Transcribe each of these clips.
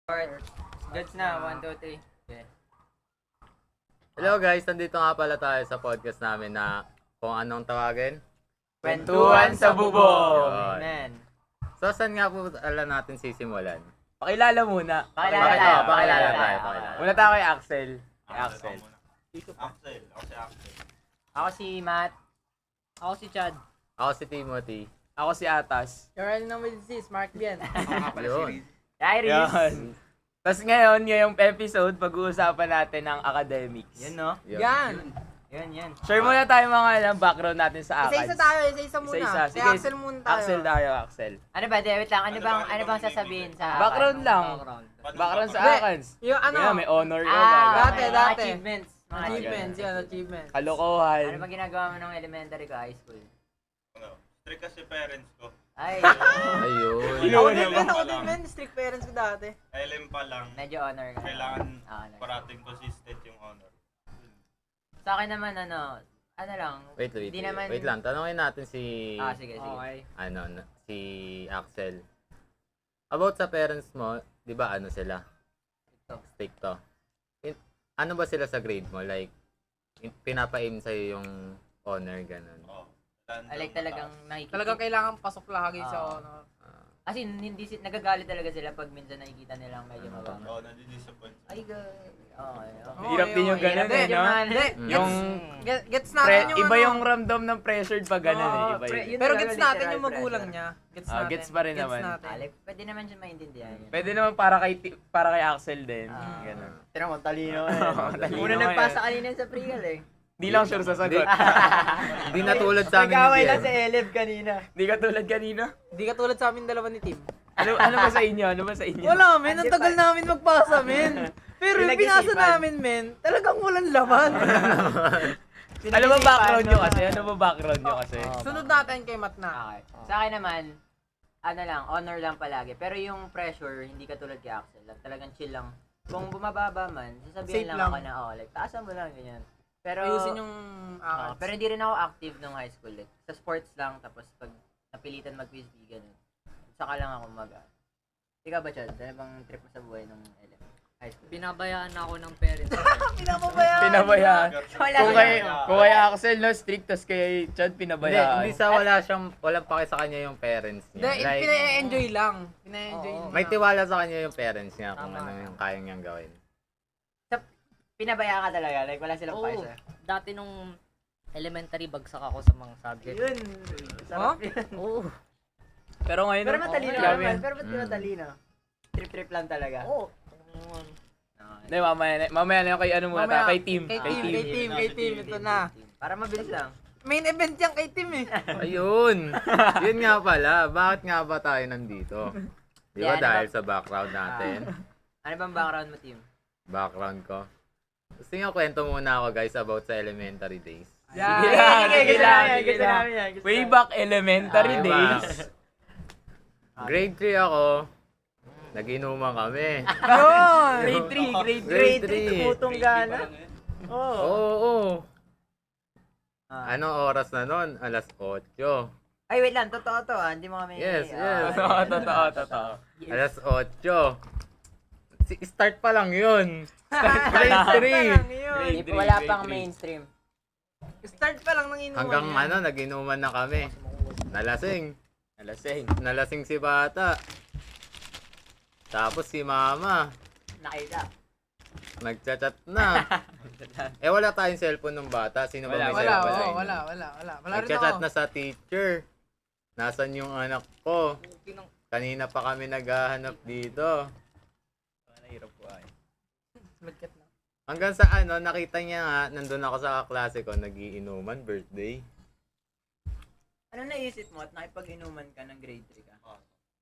Goods na, 1, 2, 3. Okay. Hello guys, nandito nga pala tayo sa podcast namin na kung anong tawagin. Kwentuhan sa bubong! Yun. Amen. So saan nga po natin sisimulan? Pakilala muna. Pakilala tayo. Pakilala tayo. Pakilala. Muna tayo kay Axel. Kay Axel. Axel. Ako si Axel. Ako si Matt. Ako si Chad. Ako si Timothy. Ako si Atas. You're all know with this, Mark Bien. Yun. Iris. Yan. Tapos ngayong episode, pag-uusapan natin ng academics. Yun, no? Yun. Yan. Yun. Share muna tayo mga background natin sa ACADS. Isa-isa tayo, isa-isa muna. Isa-isa. Si Sige. Axel muna tayo. Axel tayo, Axel. Ano ba, wait lang. Ano bang sasabihin sa... Background lang. Background sa Hindi. ACADS. Yung ano, Kaya may honor ka. Dati. mga achievements. Mga achievements, yan, achievements. Kalokohan. Ano bang ginagawa mo nung elementary ka, high school? Ano? Strict kasi parents ko. Ay, Ayun. Ako Yun. din, men, ako din, men. Strict parents ko dati. LM pa lang. medyo honor ka. Kailangan Nice. parating consistent yung honor. Sa akin naman, ano lang. Wait Hindi naman... lang. Tanungin natin si Sige. si Axel. About sa parents mo, 'di ba ano sila? Stricto. Ano ba sila sa grade mo? Like pinapa-aim sa'yo yung honor ganun. Oo. I like talagang nakikita. Talagang kailangan pasok lagi sa Oo. honor. As in, nagagalit talaga sila pag minsan nakikita nilang medyo mababa. Oo, nadi-disappoint. Ay, okay. Hirap din yung ganun eh, no? Hindi, Yung gets natin yung iba ano. yung ramdam ng pressured pag ganun eh. Iba pre- yun. yun Pero talaga, gets natin literal yung magulang pressure. niya. Gets Ah, natin. gets pa rin naman. natin. Like, pwede naman siya maintindihan yun. Pwede naman para kay Axel din. Ganun. Tira mo, talino Talino Una nga nagpasa eh. kanina sa pre-gal eh. Di lang sure sa sagot. Hindi na tulad sa amin Nagkaway ni lang sa Bien. Eleb kanina. Di ka tulad kanina. Di ka tulad sa amin dalawa ni Tim. Ano ba sa inyo? Ano ba sa inyo? Wala, men. Ang Hindi tagal pa. namin magpasa, men. Pero yung Pinag-isipan. pinasa namin, men, talagang walang laman. Ano ba background nyo kasi? Ano ba background nyo kasi? Sunod natin kay Matt na. Okay. Sa akin naman, honor lang palagi. Pero yung pressure, hindi ka tulad kay Axel. Like, talagang chill lang. Kung bumababa man, sasabihin Safe lang lang. ako na, like, taasan mo lang, ganyan. Pero, Ayusin yung pero hindi rin ako active nung high school. Like, sa sports lang, tapos pag napilitan mag-frisbee, ganun. Saka lang ako Ikaw ba, Chad? Ano bang trip mo sa buhay nung high school? Pinabayaan ako ng parents. Pinabayaan. Wala Kung na. kay Axel no strict, tas kay Chad Hindi pinabayaan. sa walang paki sa kanya yung parents Hindi, niya. Like, pina-enjoy lang. Pina-enjoy Oo. lang. may tiwala sa kanya yung parents niya kung Tama. ano yung kaya niyang gawin. Pinabayaan ka talaga? Like, wala silang Oo. paisa? Dati nung elementary, bagsak ako sa mga subject. Yun. Sarap yun. Oo. Pero ngayon, Pero matalino grabe naman. yan. Pero ba't di matalino? Trip-trip lang talaga. Oo. Hindi, mamaya na yung kay ano muna Mamaya. kay team. Kay team. Ito na. Para mabilis lang. Main event yan kay team eh. Ayun! Yun nga pala. Bakit nga ba tayo nandito? Di ba Yan, dahil sa background natin? Ano bang background mo, team? Background ko. Gusto nyo kwento muna ako guys about sa elementary days. Sige lang, sige lang, sige lang. yan. Way back elementary Ah, days. Grade 3 ako. Nag-inuman kami. Yun! Grade 3. Grade 3. Tumutong gana. Oo. Oo. Ah. Anong oras na nun? Alas 8. Ay, wait lang. Totoo to ah. Hindi mo kami... Yes, yes. Totoo. Alas 8. Start pa lang yun. Grade Parang 3. yun. Hindi Grade pa wala three, pang grade mainstream. Start pa lang ng inuman Hanggang yan. nag-inuman na kami. Nalasing. Alasing. Nalasing si bata. Tapos si mama. Nakita. Nagchat-chat na. Wala tayong cellphone ng bata. Sino ba may Wala, cellphone? oo, sa inyo? wala. Wala rin Nagchat-chat ako. na sa teacher. Nasaan yung anak ko? Kanina pa kami naghahanap dito. Nahirap po ay. Nagchat na. Hanggang sa nakita niya nga, nandun ako sa klase ko, nagiinuman, birthday. Ano naisip mo at nakipag-inuman ka ng grade 3 ka?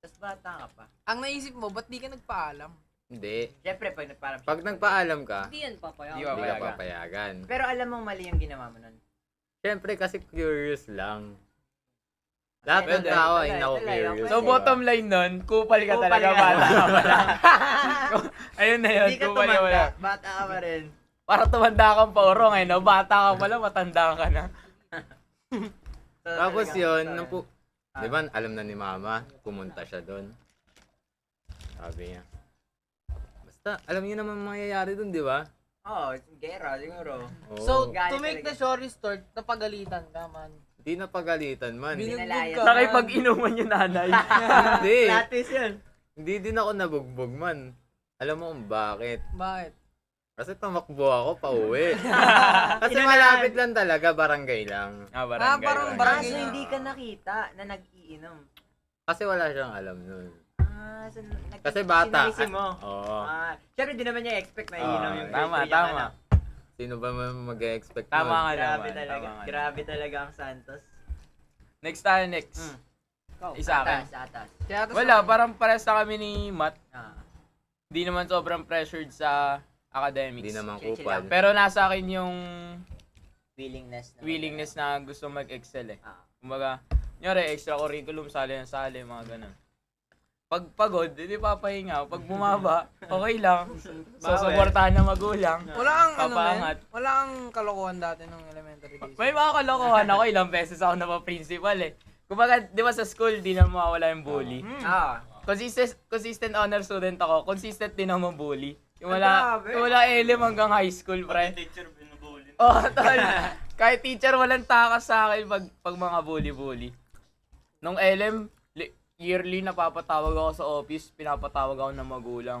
Tapos bata ka pa. Ang naisip mo, ba't di ka nagpaalam? Hindi. Siyempre, pag Pag nagpaalam ka, Hindi yan papaya. Di hindi ka papayagan. Pero alam mong mali yung ginawa mo nun. Siyempre kasi curious lang. Lahat ng Pwede. tao ay Pwede, curious. pwede. So bottom line nun, kupal ka Kupal talaga, ka. bata ka pala. Ayun na yun, Hindi ka kupal ka pala. tumanda. Bata ka pa rin. Para tumanda kang paurong eh, no? Bata ka pala, matanda ka na. So, Tapos talagang- yun, so, nung di ba alam na ni mama, pumunta siya doon. Sabi niya, Basta, alam niyo naman mangyayari dun, di ba? Oo, gera siguro. Oo. So, Galit to make talaga. the story short, napagalitan ka man. Di na pagalitan man. Binugbog Binalaya. ka man. Nakipag-inuman yung nanay. Hindi. Latis yun. Hindi din ako nabugbog man. Alam mo kung bakit? Bakit? Kasi tumakbo ako pa uwi. Kasi Inalaan. malapit lang talaga, barangay lang. parang barangay. barangay. Kaso hindi ka nakita na nag-iinom. Kasi wala siyang alam nun. So, Kasi bata. sinalisi mo. Oo. Siyempre, di naman niya expect na iinom yung Tama, grade three niyang tama. anak. Sino ba mag-expect Tama nun? nga Grabe naman. talaga. Tama nga Grabe talaga ang Santos. Next tayo, next. Isa akin. Atas. Kaya tas- Wala, parang pares na kami ni Matt. Ah. Di naman sobrang pressured sa academics. Hindi naman Chill, chill kupal. lang. Pero nasa akin yung Willingness na gusto mag-excel eh. Ah. Kumbaga, nyari, extracurriculum, sali ng sali, mga ganun. Pag pagod, hindi papahinga. Pag bumaba, okay lang. Susuportahan ng magulang. Wala kang ano, Papaangat. men? Wala kang kalokohan dati nung elementary days. May mga kalokohan ako, ilang beses ako principal eh. Kumbaga, di ba sa school, di na mawawala yung bully. Consistent honor student ako, consistent din ako bully. Yung Grabe. wala elim hanggang high school, pre. Pati teacher, binubully. Oh, tol. Kahit teacher, walang takas sa akin pag mga bully-bully. Nung LM, yearly napapatawag ako sa office, pinapatawag ako ng magulang.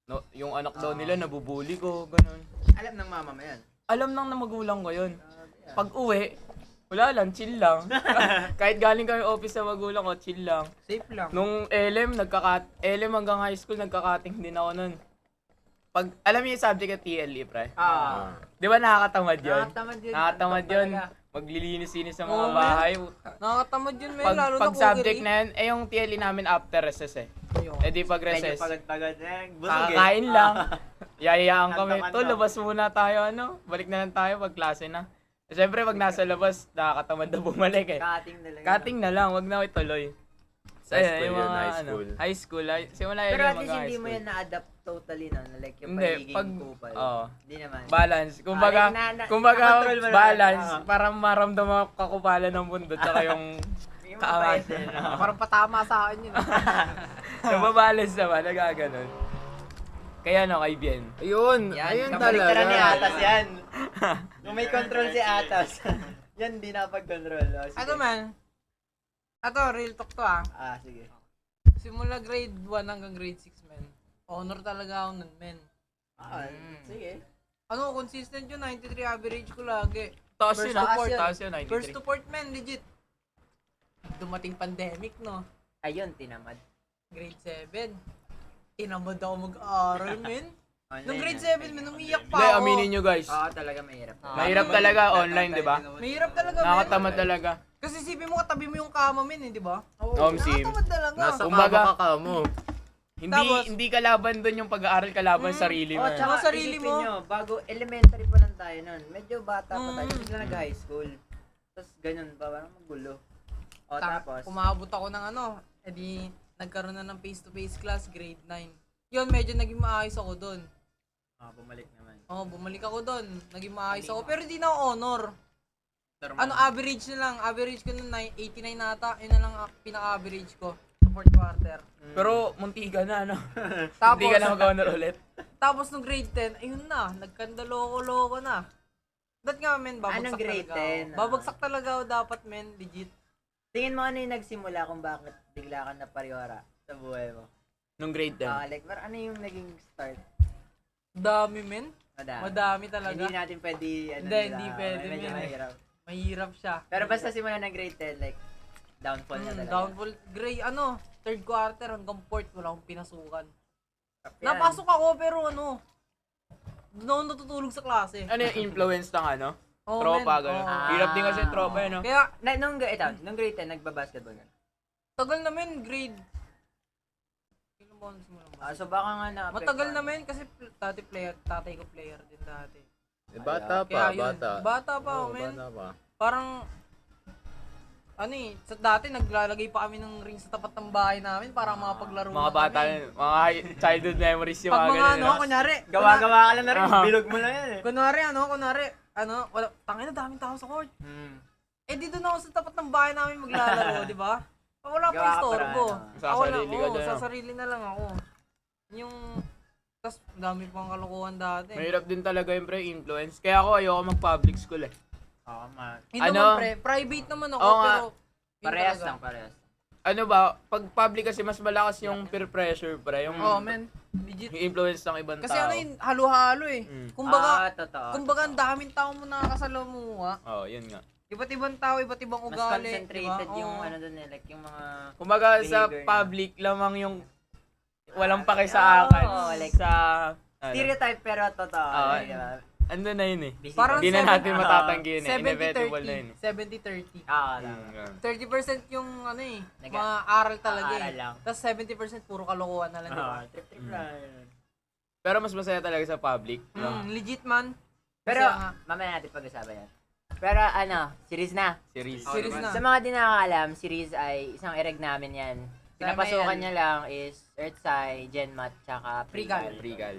No, yung anak daw nila nabubully ko, ganun. Alam ng mama mo yan. Alam nang na magulang ko yun. Pag uwi, wala lang, chill lang. Kahit galing kami office sa magulang ko, chill lang. Safe lang. Nung LM hanggang high school, nagka-cutting din ako nun. Pag, alam niyo yung subject at TLE, pre? Di ba nakakatamad yun? Nakakatamad yun. Maglilinis-linis sa mga Oo, bahay. Nakakatamad yun, men. Pag, Lalo na pag subject na yun, yung TLE namin after recess eh. Eh di pag Medyo recess, pagod-pagod na. Busog eh. kakakain lang. Yayayaan kami. Kanta-kanta. Tol, labas muna tayo, Balik na lang tayo pag klase na. Siyempre, pag nasa labas, nakakatamad na bumalik eh. Cutting na lang. Cutting na lang, wag na ituloy. Sa high school yun, high school. High school, simula Pero yun at least high hindi mo school. yan na-adapt totally na. Like yung Hindi, pagiging pag, kupal. oo. Hindi naman. Balance. Kumbaga, like na-control mo naman. balance. Oo. Para maramdaman mo kakupalan ng mundo tsaka yung Yung kaangat. mabait eh, no? Parang patama sa akin yun. Nababalance naman, nagaganon. Kaya kay Bien. Ayun, Yan, ayun kabaliktaran talaga. ni Atas yan. Kung may control si Atas, yan di napag-control. Oh, sige. Ato, man. Ato, real talk to ah. Sige. Simula grade 1 hanggang grade 6, men. Honor talaga ako nun, men. Sige. Ano, consistent yun, 93 average ko lagi. Taas First yun, to fourth. taas yun, 93. First to fourth, men, legit. Dumating pandemic, no? Ayun, tinamad. Grade 7. Tinamad ako mag-aaral, men. Nung grade 7, men, umiyak pa Hindi, ako. aminin nyo guys. Oo, talaga mahirap. Mahirap talaga online, di ba? Mahirap talaga, men. Nakakatamad talaga. Kasi isipin mo, katabi mo yung kama, men, di ba? Sim. Nakakatamad talaga. Nasa Kumbaga- kama ka mo. Hindi kalaban doon yung pag-aaral, kalaban sarili mo. Oh, tsaka Mga sarili isipin mo. nyo, bago elementary pa lang tayo nun. Medyo bata pa tayo. Hindi na nag-high school. Tapos ganun pa, parang magulo. O tapos, Umabot ako ng ano, edi nagkaroon na ng face-to-face class, grade 9. Yun, medyo naging maayos ako doon. bumalik naman. Oh, bumalik ako doon. Naging maayos ako. Pero di na ako honor. Ano, average na lang. Average ko nun, 89 nata. Yun na lang pinaka-average ko. Sa fourth quarter. Pero munti ka na, Tapos, Hindi ka na mag-honor ulit. tapos nung grade 10, ayun na. Nagkandaloko-loko na. That nga, men, babagsak Anong grade talaga 10? ako. Babagsak talaga ako dapat, men. Legit. Tingin mo ano yung nagsimula kung bakit bigla ka na pariwara sa buhay mo? Nung grade 10. Like, ano yung naging start? Dami, men. Madami. Madami talaga. Hindi natin pwede, Hindi pwede, medyo men. mahirap. Mahirap siya. Pero basta simula ng grade 10, like, downfall na talaga. Downfall. Grade, third quarter hanggang fourth, wala akong pinasukan. Yan. Napasok ako, pero doon ako natutulog sa klase. Ano yung influence ng ano? Oo, Tropa, men. gano'n. Oo. Hirap din kasi tropa, no? Kaya, Nung grade 10, nagbabasketball ka? tagal namin, grade... Kailan ba ako nagsimula ba? So baka nga na Matagal namin kasi tatay ko player din dati. Bata pa, Kaya yun, bata. bata pa ako, Oo, men. bata pa. Parang, sa dati naglalagay pa kami ng ring sa tapat ng bahay namin para makapaglaro Mga na bata, kami. mga childhood memories yung Pag mga mga ganun. no? kunyari, Gawa-gawa ka lang na rin, Ah. bilog mo lang yan eh. kunwari, wala, tangina, daming tao sa court. Eh, dito na ako sa tapat ng bahay namin maglalaro, di ba? Wala pa Gawa ka istorbo. para, Sa Ako sarili lang, ka oo, dyan, sa no? sarili na lang ako. Yung, tas dami pang kalokohan dati. Mahirap din talaga yung pre, influence. Kaya ako ayoko mag-public school eh. Oo, Hindi Ano? naman pre, private naman ako, Oo nga. pero yun Parehas talaga. lang, parehas. Ano ba, pag public kasi mas malakas yung peer pressure pre, yung Oh, man. Legit. yung influence ng ibang Kasi tao. ano yun, halo-halo eh. Mm. Kumbaga, Totoo. ang daming tao mo nakakasalamuha. Oh, yun nga. Iba't ibang tao, iba't ibang Mas ugali. concentrated diba? yung Oo. ano dun eh, like yung mga... Kumbaga sa Behavior niya. public lamang yung walang pake sa akin. Oo, like, sa ano, Stereotype pero totoo. Oo. Diba? Ando na yun eh. Busy Parang Hindi na natin Oo. matatanggi yun eh. Inevitable na yun 70-30. 70-30. eh. Ah, tama. Mm, 30% yung ano eh, Nag- mga aral talaga aral eh. lang. Tapos 70% puro kalokohan na lang, di ba? Trip-trip Mm. lang. Pero mas masaya talaga sa public. no? Legit man. Pero, Kasi nga, mamaya natin pag-usapan yan. Pero ano, series na. Series. series na. Sa mga di nakakaalam, series ay isang ereg namin yan. Pinapasukan MIL. niya lang is Earth Sci, Genmat, tsaka Precal. Pregal.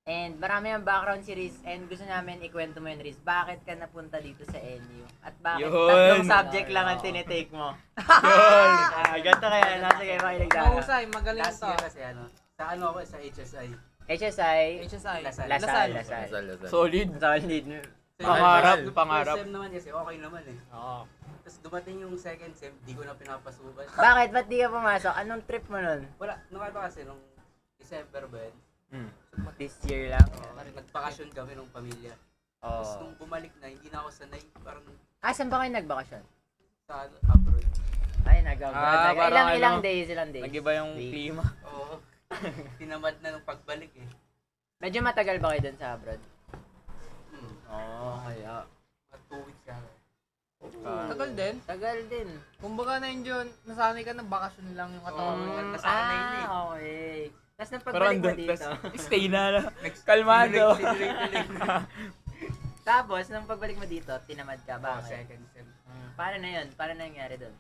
And marami ang background series and gusto namin ikwento mo yun, Riz. Bakit ka napunta dito sa NU? At bakit Yun. tatlong subject lang ang tinitake mo? Yun. Ganito kaya, nasa kayo makinig tayo. Mahusay, magaling Last to. year kasi ano, sa ano ako, sa HSI. HSI, HSI. Lasal. Lasal. Lasal. Solid. Solid. Pangarap, Nung pangarap. First sem naman kasi, okay naman eh. Oo. Tapos dumating yung second sem, di ko na pinapasukan. Bakit? Ba't di ka pumasok? Anong trip mo nun? Wala, nung ano kasi, nung December ba yun? Mm. This year lang? Nagbakasyon kami nung pamilya. Tapos Oo. nung bumalik na, hindi na ako sanay. Parang Ah, saan ba kayo nagbakasyon? sa ano, abroad. Ay, nag-abroad. parang Ilang ano, days, ilang days? Nag-iba yung Days. klima. Oo. Tinamad na nung pagbalik eh. Medyo matagal ba kayo dun sa abroad? Oo, kaya. Mga 2 weeks kaya. Tagal din. Tagal din. Kumbaga na yun, nasanay ka na bakasyon lang yung katawan mo. Oo. Nasanay na eh. Okay. Tapos nang Pero pagbalik mo andun, dito. stay na. Kalmado. Tapos, nang pagbalik mo dito, tinamad ka ba? Second sem. Paano na yun? Paano nangyari doon?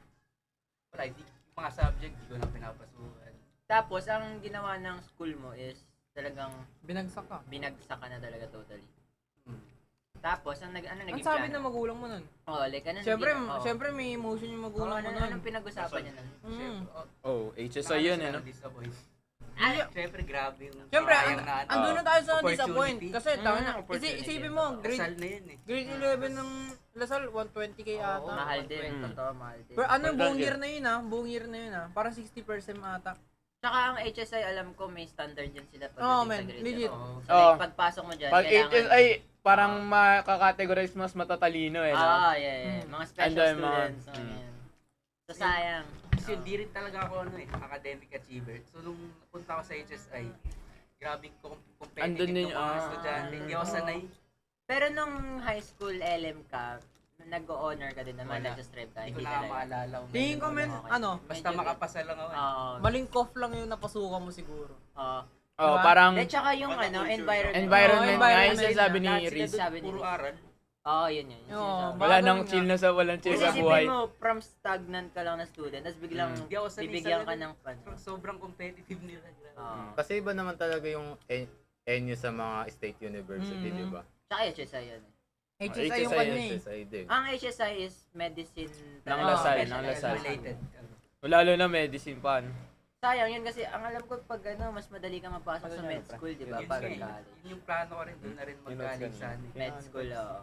Wala, hindi, yung mga subject, di ko na pinapasukan. Tapos, ang ginawa ng school mo is talagang Binagsak ka. binagsak ka na talaga totally. Hmm. Tapos, ano Ang naging sabi plano? ng magulang mo nun? Oh, like, ano Siyempre may emotion yung magulang mo nun. anong pinag-usapan niya nun? Siyempre, Oh, HSI yun eh. No? Disappoint. Ah, Siyempre, grabe yung... Siyempre, sayang na ano. andun na tayo sa Opportunity. disappoint. Kasi tama na, opportunity. isipin mo, Dasal grade, na yun eh. grade 11 ng Lasal, 120k ata. mahal din. Hmm. Totoo, mahal din. Pero ano, Magkano buong yun? year na yun ah. Buong year na yun ah. Parang 60% ata. Tsaka ang HSI, alam ko, may standard yan sila pagdating Oo, sa man. grade. Legit. Oo. So, like, Oo. pagpasok mo dyan, Pag kailangan... HSI, parang makakategorize mas matatalino eh. No? Yeah. Mga special Ando yung mga- students. mga yan. So, sayang. Kasi di rin talaga ako ano eh, academic achiever. So nung napunta ako sa HSI, grabing competitive Andun din, ng mga estudyante. Hindi ako sanay. Pero nung high school LM ka, nag-honor ka din naman, Wala. nag-strive ka, Hindi ko hindi na talaga. maalala. kung Tingin ko meron men, ako. Okay. ano, Basta medyo- makapasa lang ako eh. Oo. maling cough lang yung napasukan mo siguro. Oo. Oh, Diba? parang At saka yung Ano, ano, culture. environment. environment Oo, nga yung environment. sinasabi ni Lahat sila Riz. dun, sabi ni Puro Riz. aral. Oo, yun. Yung Oo, sinasabi. Wala Bago nang nga. chill na walang chill Kasi sa isipin buhay. mo, from stagnant ka lang na student, tapos biglang Hindi ako sanay bibigyan sa ka ganun. ng fun. Sobrang competitive nila. Grabe. Oo. Kasi iba naman talaga yung NU sa mga state university, Mhm. di ba? Tsaka HSI yun. HSI yung HSI kanya eh. HSI din. Ang HSI is medicine. Ng talaga, Lasal, specialized. ng Lasal. Related. Lalo na medicine pa. No? Sayang yun kasi ang alam ko pag ano, mas madali ka mapasok sa med school, di ba? Yun Pag nga eh. college. Yun yung plano ko rin. Doon na rin magaling sa ano. Med school, oo.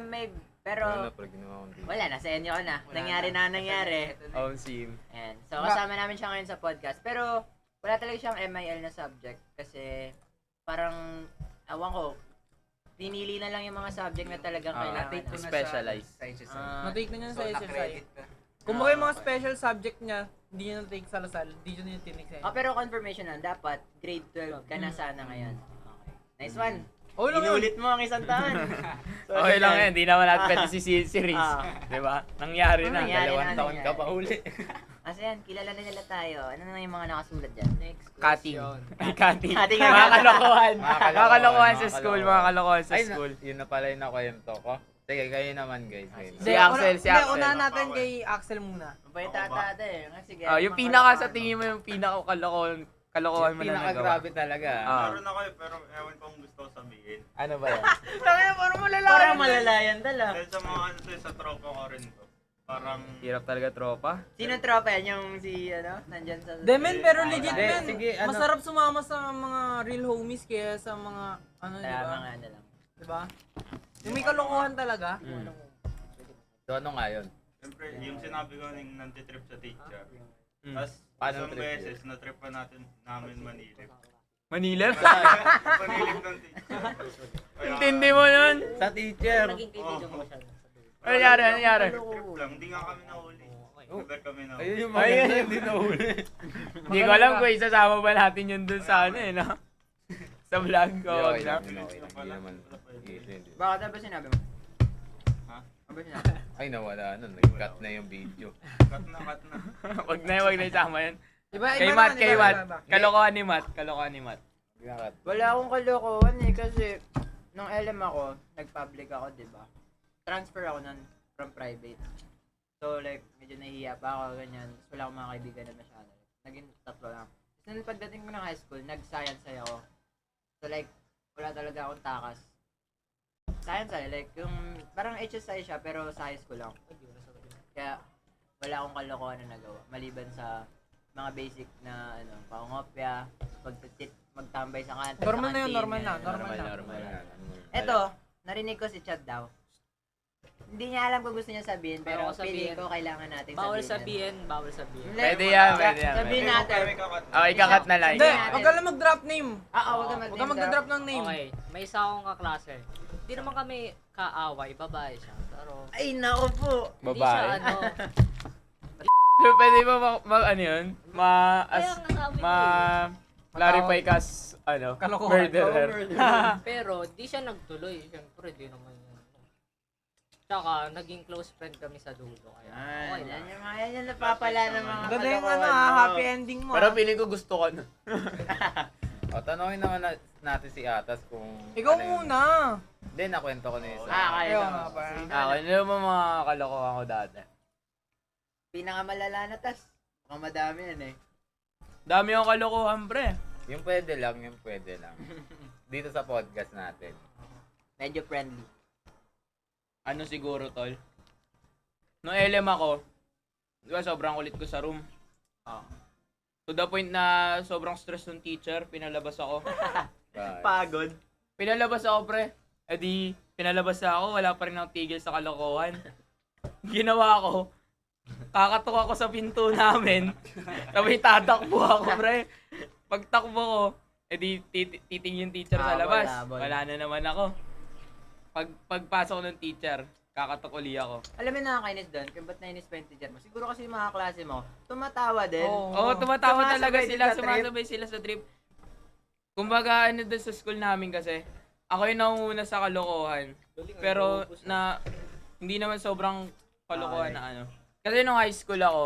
May, Wala pero, na pag ginawa kong dito. wala na, sa inyo ko na. Wala Nangyari na, nangyari. Ito na. Oh, sim. And, so, kasama namin siya ngayon sa podcast. Pero, wala talaga siyang MIL na subject kasi parang, awan ko, pinili na lang yung mga subject na talagang kailangan. Na-take ko na Specialized. sa HSI. Ah, Na-take na niya So, sa HSI. na-credit na. Kung mga yung mga special subject niya, hindi niya na-take sa Lasal, hindi niya tinik sa pero confirmation lang, dapat grade 12 ka na sana ngayon. Okay. Nice one. Oh, lang yun. Inulit mo ang isang taon. Okay lang yan, hindi naman natin pwede si Riz. Ah. Di ba? Nangyari na, Nangyari na, 2 taon ka pa nangyari. uli. Kasi yan, kilala na nila tayo. Ano na yung mga nakasulat dyan? Next Cutting. question. Cutting. Cutting. Mga kalokohan. Mga Mga kalokohan sa mga school, kalokohan. mga kalokohan sa Ay, school. yun na pala yung nakwento ko. Sige, kayo naman guys. Kayo. Si Axel, si Axel. Una natin kay Axel muna. Mabait ata eh. Sige, Yung mga pinaka kalokohan sa mo. tingin mo yung pinaka kalokohan mo na nagawa. Pinaka-grabe talaga. Ah. Meron ako eh, pero ewan ko kung gusto ko sabihin. Ano ba yan? Tangina, parang malala. Parang malalayan tala. Dahil sa mga ano to, sa tropa ko rin to. Parang, Hirap talaga tropa. Sino tropa yan? Yung si, nandyan sa... Demen, pero legit Hindi, men. sige, ano? Masarap sumama sa mga real homies kaya sa mga, di Kaya ba? mga ano lang. Di ba? Yung may kalokohan talaga. So ano nga yun? siyempre, yung sinabi ko yung nantitrip sa teacher. Mm. Tapos, Paano isang trip beses, na-trip pa namin Manilip. Manilip? Manilip ng teacher. Kaya, Intindi mo yun? Sa teacher! Naging kaibigan mo siya. Ano nangyari? Ano nangyari? Trip lang, hindi nga kami nahuli. Never kami nahuli. Ayun yung Ayun. maganda, hindi na huli. Hindi ko alam kung isasama ba natin yun dun sa ano eh, no? Sa vlog ko, wag na. Hindi naman. Hindi. Bakit? Ano ba sinabi mo? Ha? Ano ba sinabi? Ay nawala na, nag-cut na yung video. Cut na. Wag na isama yun. Iba, Kay iba Matt, naman, kay iba, Matt. iba, iba. Kalokohan ni Matt, kalokohan ni Matt. Cut. Wala akong kalokohan eh kasi nung LM ako, nag-public ako, di ba? Transfer ako nun from private. So like, medyo nahihiya pa ako, ganyan. Tapos wala akong mga kaibigan na masyado. Naging 3 lang. Tapos nung pagdating ko ng high school, nag-science ako. So like, wala talaga akong takas. Science like, yung parang HSI siya pero sa high school lang. Kaya wala akong kalokohan na nagawa. Maliban sa mga basic na pangopya, magtambay sa kantin. Normal sa na yun, canteen, normal na, ganyan. normal na. Normal na. Eto, narinig ko si Chad daw. Hindi niya alam kung gusto niya sabihin, pero Ayaw ko feeling sabihin. ko kailangan natin Bawal sabihin. sabihin, bawal sabihin. Hindi, Pwede yan, pwede yan. Sabihin pwede. natin. Okay, kakat na lang. Hindi, wag ka lang mag-drop name. Huwag ka Huwag ka mag-drop ng name. Okay, may isa akong kaklase. Hindi naman kami kaaway, babae siya. Pero, Ay, nako po. hindi siya Babae. ano. So, pwede ba ano yun? Kaya nga sabi ko ma clarify kas Kalokohan. murderer. Pero, di siya nagtuloy. Siyempre, di naman yun. Tsaka, naging close friend kami sa dulo. Kaya, okay Yan lang. yung napapala ng mga Ganda yung kalokohan mo. happy ending mo. Pero ah. feeling ko gusto ko na. O, tanongin naman natin si Atas kung... Ikaw ano yun. muna. Hindi, nakwento ko na yun sa... Kaya Ayaw nga ba? Ano mo mga kalokohan ko dati? Pinakamalala na tas. Mukhang madami yan eh. Dami yung kalokohan, pre. Yung pwede lang. Dito sa podcast natin. Medyo friendly. Ano siguro, tol? Nung LM ako, di ba sobrang kulit ko sa room. To the point na sobrang stress ng teacher, pinalabas ako. Bye. Pagod. Pinalabas ako, pre. E di, pinalabas na ako, wala pa rin akong tigil sa kalokohan. Ginawa ko, kakatok ako sa pinto namin, sabay tatakbo ako, pre. Pagtakbo ko, e di, titingin yung teacher sa labas. Habol. Wala na naman ako. Pagpasok ko ng teacher, kakatok uli ako. Alam mo nakakainis doon, kung ba't nainis pa yung teacher mo? Siguro kasi yung mga klase mo, tumatawa din. Oo, tumatawa talaga Sumasabay din sila, sa trip. sumasabay sila sa trip. Kumbaga, ano doon sa school namin kasi, ako yung nangunguna sa kalokohan. Pero na, hindi naman sobrang kalokohan na ano. Kasi nung high school ako,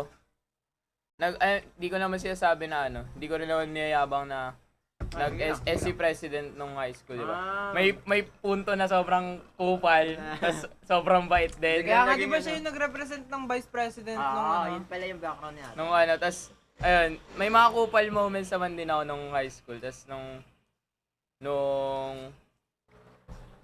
di ko naman sinasabi na hindi ko rin naman niyayabang na nag-SC president nung high school, di ba? May punto na sobrang kupal, tas sobrang bait din. Kaya nga di ba siya yung nag-represent ng vice president nung Yun pala yung background niya. Nung tas, ayun, may mga kupal moments naman din ako nung high school. Tas nung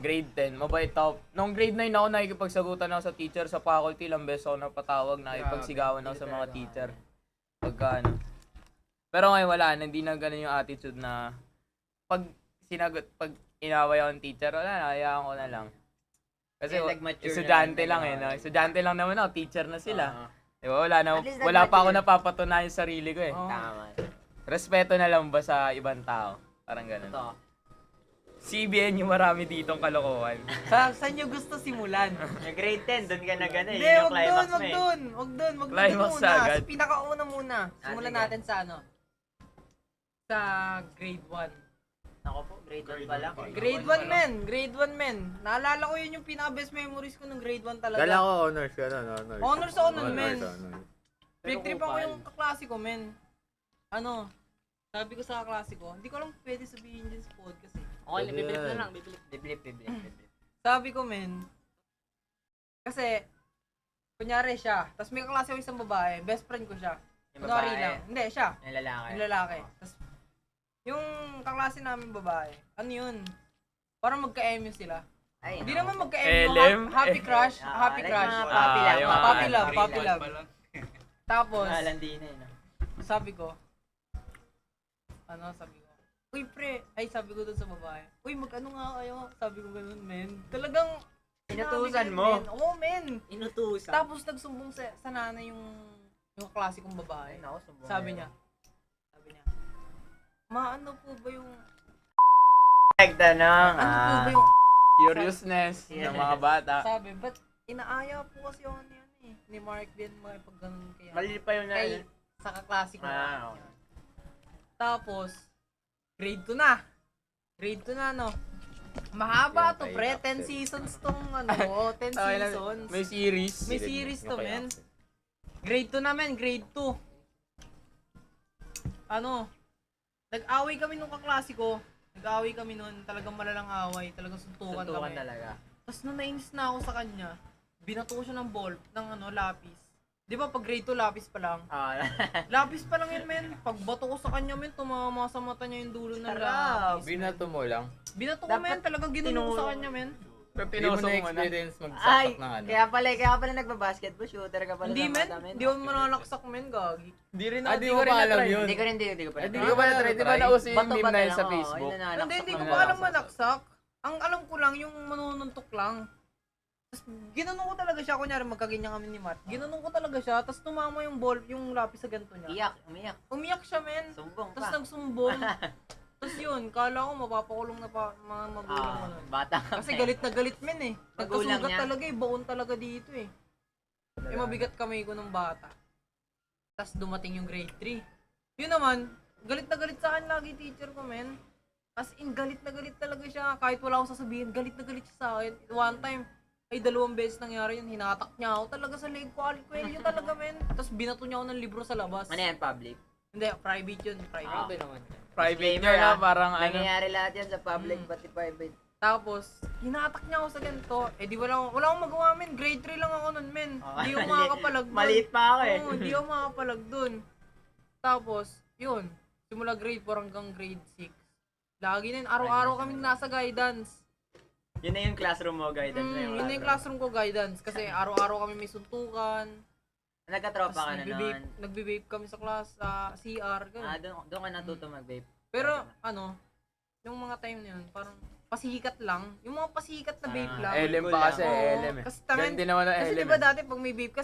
grade 10, mabait ako. Nung grade 9 ako, nakikipagsagutan ako sa teacher sa faculty. Ilang beses ako napatawag, nakikipagsigawan ako sa mga teacher. Pagka Pero ngayon wala, hindi na ganun yung attitude na pag inaway ako ng teacher, wala na, hayaan ko na lang. Kasi Yeah, nag-mature na estudyante lang lang tayo. no? Estudyante lang naman ako, teacher na sila. Diba? Wala At least pa ako nag-mature. napapatunayan sa sarili ko eh. Tama. Respeto na lang ba sa ibang tao? Parang ganun. Ito. CBN yung marami ditong kalokohan. Saan nyo gusto simulan? Yung grade 10, doon ka na gano'n. Hindi, wag doon, wag doon Climax muna. agad. Sa pinakauna muna. Simulan sige. natin sa sa grade 1. Ako po, grade 1 pa lang. Grade 1 men. Naalala ko yun yung pinaka-best memories ko nung grade 1 talaga. Kala ko honors ka na, honors. Honors ako nun, men. honors. Big trip ako yung kaklase ko, men. Sabi ko sa kaklase ko, hindi ko lang pwede sabihin din sa podcast eh. Okay, bibilip na lang, bibilip. Biblip. Sabi ko, men, kasi, kunyari siya, tapos may kaklase ko isang babae, best friend ko siya. Yung Kunwari babae, lang. Hindi, siya. yung lalaki. Yung lalaki. Tapos, yung kaklase namin babae, ano yun? Parang magka-MU sila. Ay, Hindi no. naman LM? Happy crush. Happy like crush. mga puppy lang. yung mga Puppy love, Grade puppy one love. pa lang. Tapos, Nalandi na yun. sabi ko, uy pre, sabi ko dun sa babae, uy mag-ano nga kayo, sabi ko ganun men. Talagang, Inutusan sinabi ko, mo? men. Oo men. Inutusan. Tapos nagsumbong sa nanay yung klase kong babae. Ay, naku, sumbong Sabi na niya, maano po ba yung, Like, tanong, ano po ba yung, Curiousness ng mga bata. sabi, ba't inaaya po kasi ako ni Mark din pag ganun kaya. Mali pa yun na. Kay, sa kaklase ko. Ah, okay. Tapos, grade 2 na. Grade 2 na, no? Mahaba Yan, to, kay pre. Axel. 10 seasons tong, 10 Ay, seasons. May series. May series to, Yung kay men. Axel. Grade 2 na, men. Grade 2. Nag-away kami nung kaklase ko. Nag-away kami nun. Talagang malalang away. Talagang suntukan Suntukan kami. talaga. Tapos nung nainis na ako sa kanya, binato ko siya ng ball, ng lapis. Di ba pag grade 2, lapis pa lang? Ah, Lapis pa lang yun, men. Pag bato ko sa kanya, men, tumama sa mata niya yung dulo ng Sarap. lapis. Binato mo lang. Binato ko, Dapat men. Talagang ginuno ko sa kanya, men. Pero Hindi mo pinuso mo na. na-experience ay, magsaksak ng ano. kaya pala nagbabasketball shooter ka pala Hindi, sa men. mata, men. Hindi ko manalaksak, men, gagi. Di rin Ah, di mo pa alam yun. Hindi ko rin, hindi ko pala. Hindi ko pa na-try. Di ba nauso yung Bato meme ba na yun lang, sa oo, Facebook? yun na nanaksak Hindi ko na pa alam nanaksak. manaksak. Ang alam ko lang, yung manununtok lang. Tapos, ginanong ko talaga siya. Kunyari, magkaganyan kami ni Matt. Ginanong ko talaga siya. Tapos, tumama yung ball, yung lapis sa ganito niya. Iyak, umiyak. Umiyak siya, men. Sumbong Tapos, pa. nagsumbong. Tapos, yun. Kala ko, mapapakulong na pa mga magulang ko nun. Bata ka. Kasi galit na galit, men, eh. Magulang Nagkasugat niya. talaga, eh. Baon talaga dito, eh. Eh, mabigat kamay ko nung bata. Tapos, dumating yung grade 3. Yun naman, galit na galit sa akin lagi teacher ko, men. As in, galit na galit talaga siya. Kahit wala akong sasabihin, galit na galit siya sa akin. One time, 2 beses nangyari yun. Hinatak niya ako talaga sa leg ko. Alkwelyo talaga, men. Tapos binato niya ako ng libro sa labas. Ano yan, public? Hindi, private yun. Private. Grabe naman. Private Disclaimer, nyo na, ah. parang ano. Nangyayari lahat yan sa public, pati private. Tapos, hinatak niya ako sa ganito. Eh di wala akong magawa, men. Grade 3 lang ako nun, men. Hindi ako makakapalag dun. Maliit pa ako eh. Oo, hindi ako makakapalag dun. Tapos, yun. Simula grade 4 hanggang grade 6. Lagi na yun. Araw-araw kaming nasa guidance. Yun na yung classroom mo, guidance na Yun na yung classroom ko, guidance. Kasi araw-araw kami may suntukan. Nagkatropa ka Tapos na nun. nagbe-vape kami sa class, sa CR, Ah, ganun. doon ka natuto mag-vape. Pero, yung mga time na yun, parang pasikat lang. Yung mga pasikat na vape Ah, lang. LM Cool pa lang. kasi, Oo, LM eh. kasi tamen, Ganun din naman ang kasi LM diba eh. dati pag may vape ka,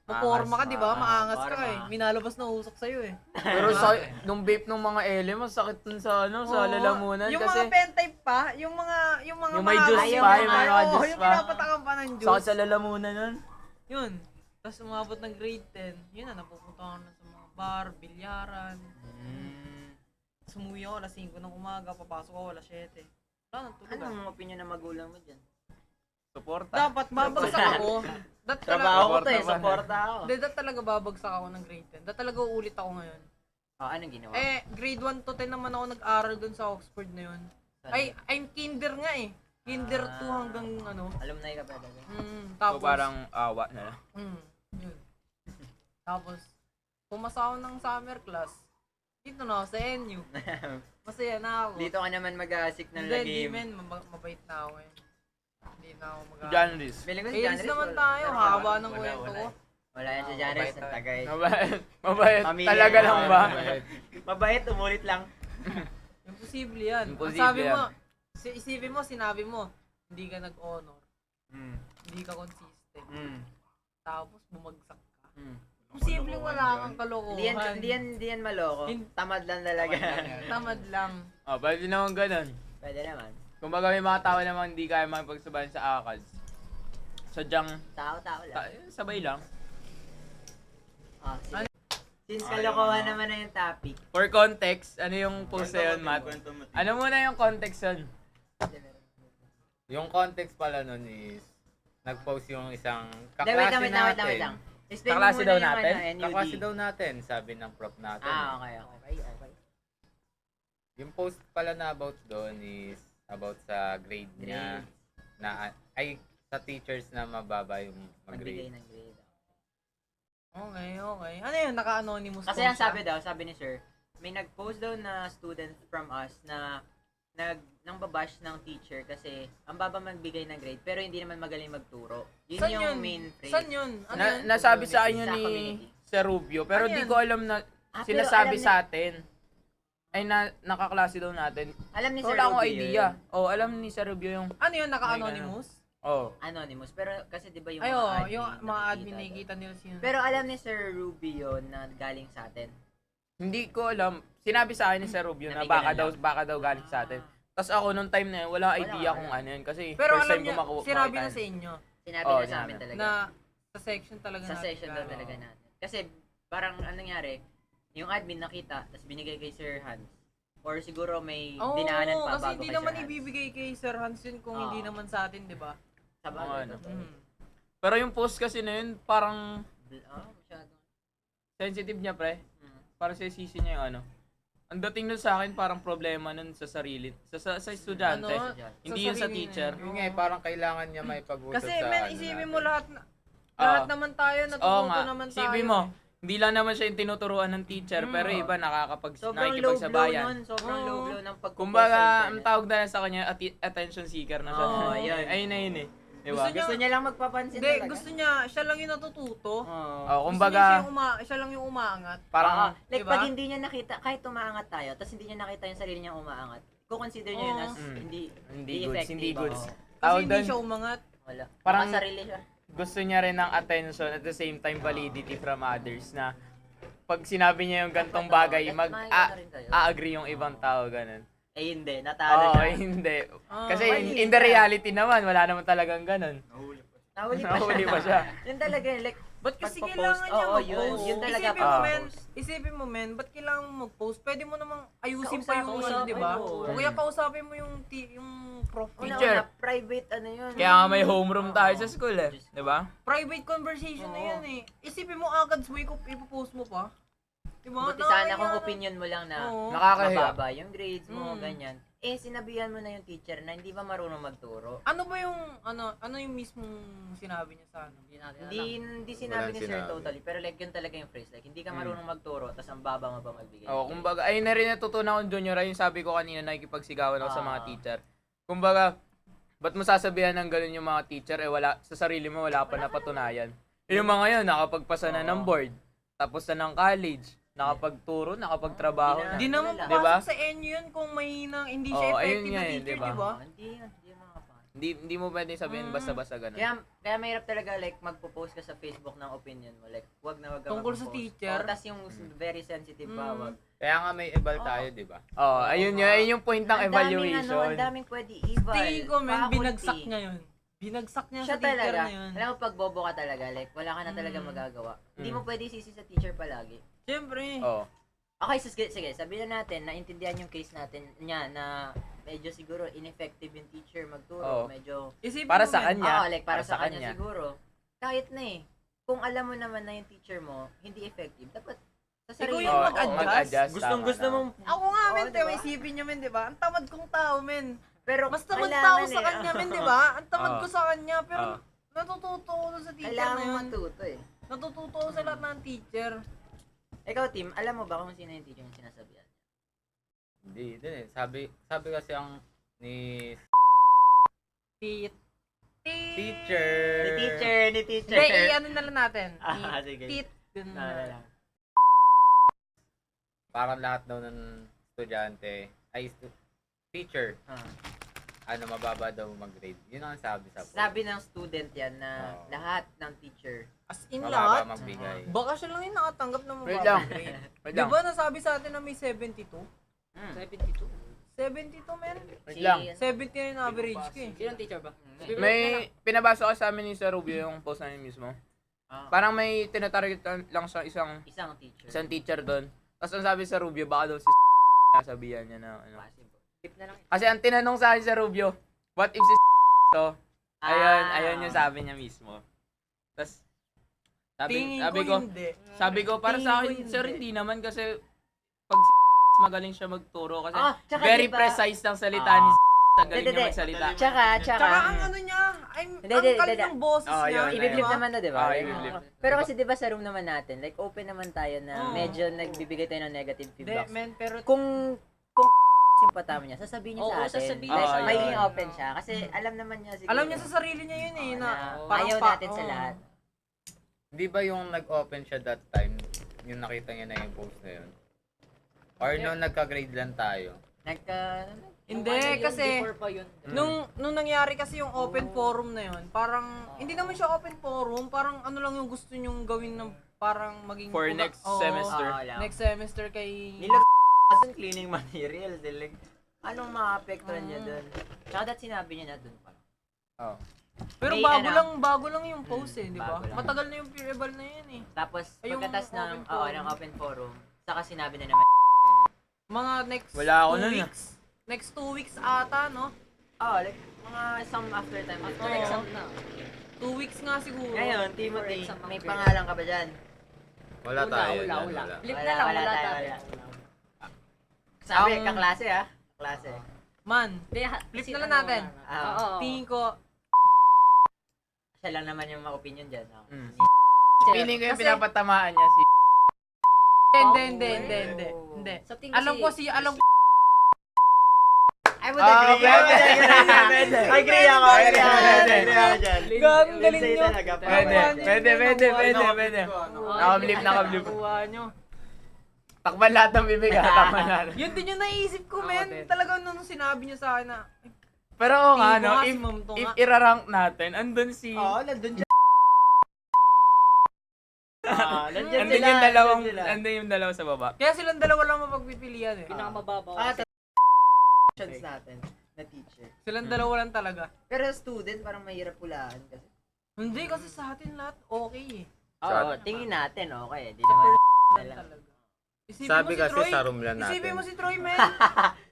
maporma ka, diba? Maangas ka Forma. eh. Minalabas na usok sa'yo eh. Pero sa, nung vape ng mga LM, ang sakit dun sa sa Oo. lalamunan. Yung kasi mga pen type pa, yung mga Yung may mahaba- juice yung pa, mga- yung may mga oo, juice yung pa. pinapatakan pa ng juice. sakit sa lalamunan nun. Yun. Tapos umabot ng grade 10, yun na, napupunta ako na sa mga bar, bilyaran. Sumuwi ako, alas 5 ng umaga, papasok ako, alas 7. Wala, natulog ako. Anong opinion ng magulang mo dyan? Suporta. Dapat babagsak ako. Trabaho ko to eh, Suporta pa. supporta ako. Hindi, talaga babagsak ako ng grade 10. Talaga uulit ako ngayon. Oh, anong ginawa? Grade 1 to 10 naman ako nag-aral dun sa Oxford na yun. Saan? I'm kinder nga eh. Kinder 2 hanggang Alumni ka pa talaga. So tapos, parang awa na lang. yun. Tapos, pumasa ako ng summer class. Dito na ako sa NU. Masaya na ako. Dito ka naman mag-aasik ng Hindi, lagim. men. Mabait na ako eh. Hindi na ako mag-aral. Janris. Feeling ko si Kailis Janris, naman wala. tayo. Haba ng kwento ko. Wala yan si Janris, ang tagay. Mabait. Mabait. Pamilya Talaga yan. lang ba? Mabait, umulit lang. Imposible yan. Ang Imposible sabi yan. mo, isipin mo, sinabi mo, hindi ka nag-honor. Hindi ka consistent. Tapos bumagsak ka. Posibleng wala kang kalokohan. Hindi yan maloko. Tamad lang talaga. Tamad lang. Oh, pwede naman ganun. Pwede naman. Kumbaga may mga tao namang hindi kaya makipagsabayan sa ACADS. Sadyang Tao-tao lang. sabay lang. Oh, sige. Since kalokohan naman na yung topic. For context, ano yung post na yun, Matt? Kwento mo. Ano muna yung context yun? Yung context pala nun is, nag-post yung isang Hindi, kaklase wait natin. lang. Explain mo Kaklase muna daw yung natin? NUD. Kaklase daw natin, sabi ng prof natin. Ah, okay. Yung post pala na about doon is about sa grade niya. Ay, sa teachers na mababa yung Magbigay mag-grade. ng grade. Okay. Ano yun? Naka-anonymous Kasi form ang siya? sabi ni sir, may nag-post daw na student from us na nang babash ng teacher kasi ang baba magbigay ng grade pero hindi naman magaling magturo. Yun Saan yung yun? main phrase. Saan yun? Ano yun? Nasabi sa akin Sa ni community. Sir Rubio, pero Ano di yan? ko alam na Pero sinasabi alam sa atin. Ay, nakaklase daw natin. Alam ni So, Sir wala akong Rubio idea. yun. Oh, alam ni Sir Rubio yung... Ano yun? Naka-anonymous? Oh. Anonymous. Pero kasi di ba yung Ay, mga oo. admin, Yung mga admin nakikita nakikita nila sino. doon. Pero alam ni Sir Rubio na galing sa atin. Hindi ko alam. Sinabi sa akin ni Sir Rubio na Nabigalan baka daw galing sa atin. Tapos ako nung time na yun, wala idea wala. kung ano yun. Kasi Pero first alam time niya, ko makuha. sinabi na sa inyo Sinabi Oo, na sa amin sinabi. talaga. na sa section talaga Sa natin session daw galing. talaga natin. Kasi parang anong nangyari, yung admin nakita, tapos binigay kay Sir Hans. Or siguro may Oo, dinaanan pa kasi bago hindi kay naman Sir Hans. ibibigay kay Sir Hans yun kung hindi Oo. naman sa atin, di ba? Sa bagay. Ano. totoo. Pero yung post kasi na yun, parang Masyado. sensitive niya, pre. Mm. Para sa sisi niya yung ano. Ang dating nun sa akin, parang problema nun sa sarili. Sa estudyante. Ano? Hindi Sa yun sa sarili teacher. niya. Yun nga, parang kailangan niya may pag-usap Kasi sa men, ano isipin natin. mo lahat Oo. lahat naman tayo, Oo natututo nga. naman tayo. Isipin mo, hindi lang naman siya yung tinuturuan ng teacher, pero Oo. iba Sobrang low blow nakikipagsabayan. nun. Sobrang Oo. low blow ng pag-post Kumbaga, sa ang internet. tawag na lang sa kanya, attention seeker na siya. Oo, yun. Ayun na yun eh. Diba? Gusto Gusto niya lang magpapansin Hindi, talaga. gusto niya, siya lang yung natututo. Oo. Oh, Gusto niya kumbaga, siya lang yung umaangat. parang, Like, Diba? pag hindi niya nakita, kahit umaangat tayo, tapos hindi niya nakita yung sarili niya umaangat, consider niya yun Oo. as hindi hindi goods, effective. hindi goods. Oo. Kasi Tawag hindi doon, siya umangat. Wala. Parang- Sarili siya. gusto niya rin ng attention at the same time validity from others na pag sinabi niya yung gantong bagay, agree yung ibang tao, ganun. Eh, hindi. Natalo Oo, siya. hindi. Ah, Kasi mali in the siya. reality naman, wala naman talagang ganun. Nahuli pa. Nahuli pa siya. Yun talaga, like, Ba't kasi pagpa-post, kailangan niya oo, mag-post? yun talaga Isipin mo, pa. men, isipin mo, men, ba't kailangan mo mag-post? Pwede mo namang ayusin pa yung Kausapin, ano, di ba? oo. O kaya kausapin mo yung prof. Teacher. Una, private, ano yun. Kaya nga may homeroom tayo sa school eh. Di ba? Private conversation na Oo. yan eh. Isipin mo agad mo, ipopost mo pa. Di ba? Buti sana Nakakaya kung na. opinion mo lang na Oo. Nakakahiya. mababa yung grades mo, Mm. ganyan. Eh, sinabihan mo na yung teacher na hindi ba marunong magturo. Ano ba yung, ano yung mismong sinabi niya sa ano? Hindi natin alam. Hindi sinabi Walang ni Sir sinabi. totally, pero like yun talaga yung phrase. Like, hindi ka Mm. marunong magturo, tas ang baba mo ba magbigay. Oo, kumbaga, ayun na rin natutunan ko junior, yung sabi ko kanina, nakikipagsigawan ako sa mga Ah. teacher. Kumbaga, ba't mo sasabihan ng ganun yung mga teacher, eh wala, sa sarili mo wala pa napatunayan. Yung mga yun, nakapagpasa na ng Oo. board, tapos na ng college, nakapagturo, nakapagtrabaho na. Hindi naman Wala. papasok Diba? sa inyo yun kung hindi siya Oo, ayun effective nga na yun, teacher, diba? di ba? Hindi makapasok. Hindi mo pwede sabihin Mm. basta-basta ganun. Kaya mahirap talaga like magpo-post ka sa Facebook ng opinion mo. Like, wag na wag ka Tungkol sa magpo-post. teacher? Tas yung very sensitive pa, Mm. wag. Kaya nga may eval tayo, di ba? Oo, ayun yun, ayun yung point ng evaluation. Ang daming pwede eval. Tingin ko, men, faculty. binagsak niya yun. Binagsak niya Siya sa teacher talaga. na yun. Alam mo, pag bobo ka talaga, like, wala ka na talaga Mm. magagawa. Hindi Mm. mo pwede sisi sa teacher palagi. Siyempre. Oo. Okay, sige, sabihin na natin, naintindihan yung case natin niya na medyo siguro ineffective yung teacher magturo. Oo. Medyo, Isipin Para mo, sa men, kanya. oo, like, para sa kanya kanya. siguro. Kahit na eh. Kung alam mo naman na yung teacher mo, hindi effective, dapat sa Ikaw sarili yung mo. mag-adjust. mag-adjust. Gustong tama, gusto tama. mong Ako nga, men, Oo, diba? diba? Isipin niyo, men, di ba? Ang tamad kong tao, men. pero Mas tamad kailangan tao sa eh. kanya, men, di ba? Ang tamad Oo. ko sa kanya, pero Oo. natututo ko dun sa teacher Kailangan na mo yun. matuto eh. Natututo ko sa lahat ng teacher. Ikaw, Tim, alam mo ba kung sino yung teacher yung sinasabihan? Hindi, din eh. Sabi kasi ang ni teacher. Ni teacher. Hindi, i-ano na lang natin. Ah, sige. Tit. Ganun Naalala na. lang. Parang lahat daw ng estudyante, teacher, Ah. mababa daw mag-grade. Yun ang sabi sa post. Sabi ng student yan na Oo. lahat ng teacher. As in Mababa lahat. magbigay. Baka siya lang yung nakatanggap ng Wait mababa lang. grade. Wait Di lang. ba nasabi sa atin na may 72? 72. 72, men. Wait lang. 70 na yung average ko eh. Sinong teacher ba? May pinabasa ko sa amin ni Sir Rubio yung post namin mismo. Ah, Parang may tinatarget lang sa isang isang teacher. teacher doon. Tapos ang sabi sa Rubio, baka daw si nasabihan niya na ano. Possible. Tip na lang. Kasi ang tinanong sa akin sa Rubio, what if si to? Ayun yung sabi niya mismo. Tapos Tingin sabi ko ko, hindi. sabi ko para sa Tingin ko akin, sir, hindi. hindi naman kasi pag si magaling siya magturo kasi Tsaka very diba, precise ng salita ni sa galing niya Hindi. magsalita. Tsaka, Tsaka ang ano niya, ang Hindi. kalit ng boses Oh, niya. yun, di i-flip ba? naman na, di ba? Ah, i-flip. Pero kasi di ba sa room naman natin, like open naman tayo na Oo. medyo nagbibigay tayo ng negative Hindi, feedback. men, pero Kung yung patama niya, sasabihin niya Oo, sa atin. sasabihin Like, niya sa magiging atin. open siya. Kasi alam naman niya siguro. Alam niya sa sarili niya yun eh. Oo, Na, Oo. parang ayaw natin sa oo. lahat. Di ba yung nag-open siya that time, yung nakita niya na yung post na yun? Or nung nagka-grade lang tayo? Hindi, Yung ano yun, kasi before pa yun. nung nangyari kasi yung open forum na yun, parang hindi naman siya open forum, parang ano lang yung gusto nyong gawin ng parang maging For next Oo, semester. next semester kay Nilag cleaning materials. Like, anong maapektuhan niya dun? Tsaka that sinabi niya na dun pa. Oh. Pero May bago lang yung post eh, di ba? bago lang. Matagal na yung peerable na yun eh. Tapos, Ay, yung pagkatas ng, open oo, forum. ng open forum, saka sinabi na naman, Mga next Wala ako 2 nun, ah. weeks. Next 2 weeks ata, no? like, mga some after time. After Oo. exam na. 2 weeks nga siguro. Ngayon, Timothy, exam ang may grade. pangalan ka ba dyan? Wala tayo. Wala. dyan, Flip Wala, na lang, wala wala tayo, tayo. wala. Sabi, Ang- kaklase ha? Kaklase. Man, Hindi, Flip si- na lang ano, natin. wala na. Ah, Oo. tingin ko, Siya lang naman yung ma-opinion dyan. No? Mm. Sir, Feeling ko yung Kasi- pinapatamaan niya si... hindi. Sa tingin Alam ko I would Ah, agree. pwede, Pwede. Agree ako. Pwede, pwede. Galing galing Lindsay nyo. talaga, Pwede, pwede. Nakablip. Nyo. Takban lahat ng bibig ha, takban lahat. Yun din yung naisip ko, Ako men. din. Talagang nung sinabi niya sa akin na, Pero oo nga, Tingin ko no, nga si if, Ma'am to if nga. irarank natin, andun si... Oo, nandun dyan. Nandyan Andun sila, yung dalawang, nandun sila. andun yung dalawa sa baba. kaya silang dalawa lang mapagpipilian eh. Pinakamababaw. Options natin na teacher. Silang dalawa lang talaga. Pero student, parang mahirap pulaan kasi. Hindi, kasi sa atin lahat okay eh. Oo, tingin natin, okay. Di Sa naman. person lang. talaga. Isipin Sabi mo si kasi Troy, sa room lang natin. Isipin mo si Troy, men.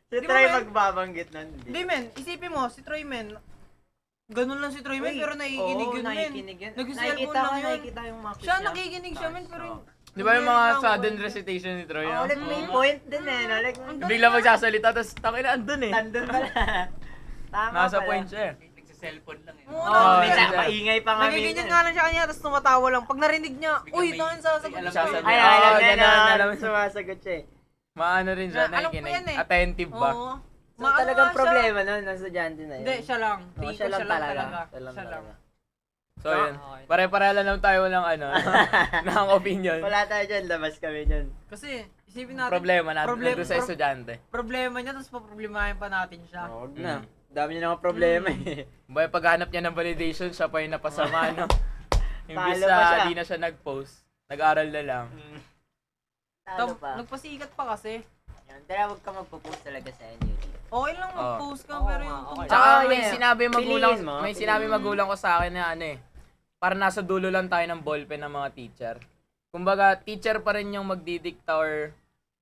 Si Di ba, Troy men? magbabanggit nun. Hindi, men. Isipin mo, si Troy, men. Ganun lang si Troy, men, pero nakikinig yun, men. nakikinig yun. Nag-cellphone Nakikita lang ko, yun. nakikita yung mock Siya nakikinig siya, men, pero Di ba yung mga nangyari sudden lang, recitation ni Troy, Oo, no? like may point din eh, no? Like, Ang Bigla magsasalita, tapos tangina, andun eh. nandun pala. Tama Nasa pala. point siya eh. Nagsa-cellphone lang eh. Oo, Oo, minsan minsan. maingay pa nga Nagiganyan minsan. nga lang siya kanya, tapos tumatawa lang. Pag narinig niya, Biglang uy, may- tahan sasagot may alam siya. sasabi. Ay, Oo, alam niya ganun, na. alam. Sumasagot siya eh. Maano rin siya, Alam ko nakikinig. yan eh. Attentive ba? Oo. So Maano talagang nga siya. problema nun, ng estudyante na yun. Hindi, siya lang. Oo, Tingin ko siya lang talaga. Siya lang. talaga. So yun, Okay. pare-pareha lang tayo ng ano, ng opinion. Wala tayo dyan, labas kami dyan. Kasi, isipin natin, Problema natin Problem- nandun sa estudyante. problema niya, tapos paproblemahin pa natin siya. Huwag na. Dami niya naman problema eh. Bay, paghanap niya ng validation, siya pa yung napasama, no? Imbis Talo pa siya. na di na siya nag-post, nag-aral na lang. Talo pa. Nagpasikat pa kasi. Yan, pero huwag ka magpo-post talaga sa NUT. Okay lang mag-post ka, Oo pero nga, yung okay. Tsaka Ah, may yeah. sinabi magulang, Piliin mo, may piliin sinabi mo. magulang ko sa akin na ano eh, para nasa dulo lang tayo ng ballpen ng mga teacher. Kumbaga, teacher pa rin yung magdidikta or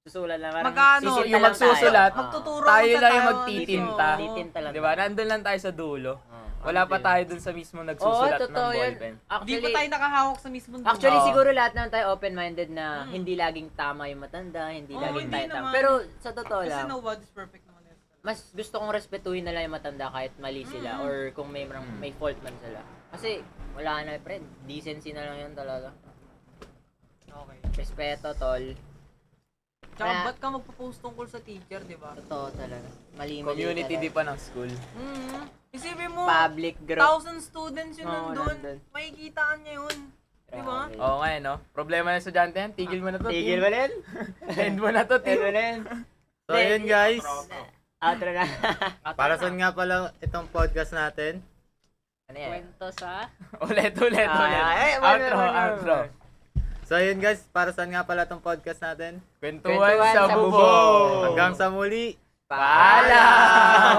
Susulat lang. Magkano? sisita Yung lang magsusulat, tayo. magtuturo tayo ka lang yung tayo, magtitinta. ano, Titinta lang. di ba? Nandun lang tayo sa dulo. Oo. Wala pa tayo dun sa mismo Oo, nagsusulat ng totoo yun. ballpen. Di pa Actually, tayo nakahawak sa mismong actually Oo. siguro lahat naman tayo open-minded na hindi laging tama yung matanda, hindi Oo, laging hindi tayo tama. naman. Pero sa totoo Kasi lang, nobody's perfect naman yun. mas gusto kong respetuhin na lang yung matanda kahit mali sila or kung may fault man sila. Kasi wala na friend, decency na lang yun talaga. Okay. Respeto, tol. Tsaka Kaya- ba't ka magpo-post tungkol sa teacher, di ba? Totoo talaga. Mali Community di talaga. pa ng school. Isipin mo, Public group. 1,000 students yun Oo, nandun. nandun. Makikitaan niya yun. Di ba? Grabe. Oo nga eh, no? Problema ng estudyante yan, tigil mo na to. Tigil team. mo rin? End mo na to, Tigil mo team. rin? So yun guys, Outro na. para saan nga pala itong podcast natin? Ano yan? Kwento sa... Ulit. Ay, Outro. outro. So yun guys, para saan nga pala itong podcast natin? Kwentuhan Kwentuhan sa sa bubong. bubong. Hanggang sa muli! Paalam!